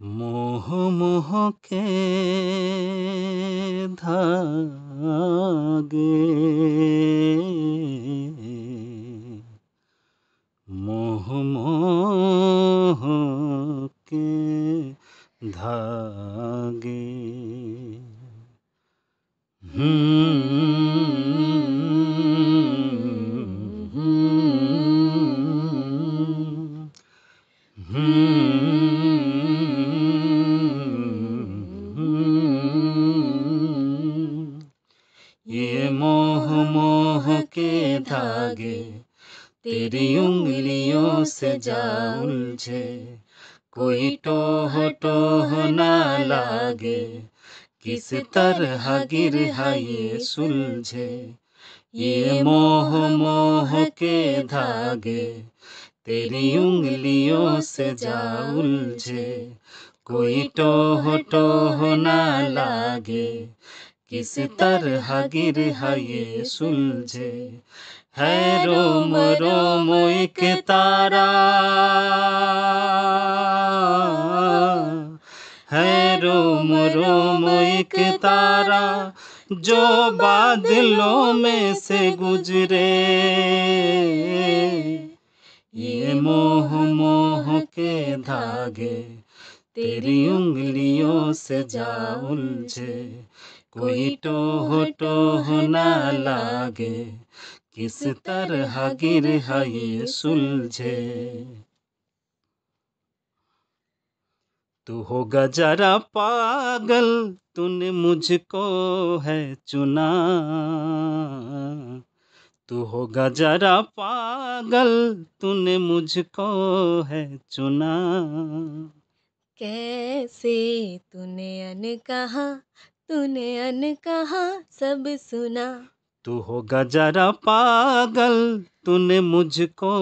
मोह मोह के धागे, मोह मोह के धागे। ये मोह मोह के धागे तेरी उंगलियों से जा उलझे, कोई टोह टोह ना लागे, किस तरह गिरहा ये सुलझे। ये मोह मोह के धागे तेरी उंगलियों से जा उलझे, कोई टोह टोह ना लागे, किस तरह गिरहा ये सुलझे। है रोम रोम एक तारा, है रोम रोम एक तारा, जो बादलों में से गुजरे। ये मोह मोह के धागे तेरी उंगलियों से जा उलझे, कोई टोह टोह ना लागे, किस तरह गिरहा ये सुलझे। तू होगा जरा पागल, तूने मुझको है चुना। तू होगा जरा पागल, तूने मुझको है चुना। कैसे तूने अन कहा सब सुना। तू होगा जरा पागल, तूने मुझको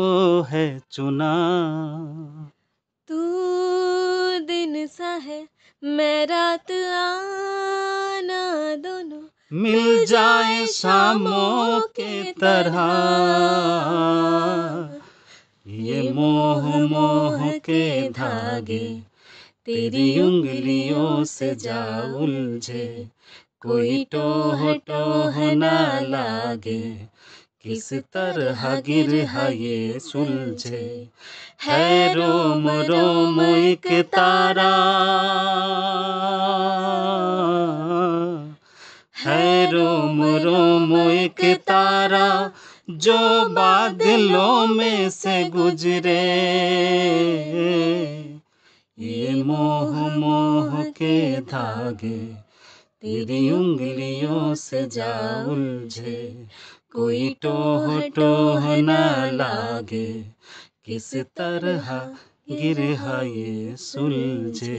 है चुना। तू दिन सा है मैं रात, आना दोनों मिल जाए शामों के तरह। ये मोह मोह के धागे तेरी उंगलियों से जा उलझे, कोई टोह टोह ना लागे, किस तरह गिरहा ये सुलझे। है रोम रोम एक तारा, है रोम रोम एक तारा, जो बादलों में से गुजरे। ये मोह मोह के धागे तेरी उंगलियों से जा उलझे, कोई टोह टोह ना लागे, किस तरह गिरहा ये सुलझे।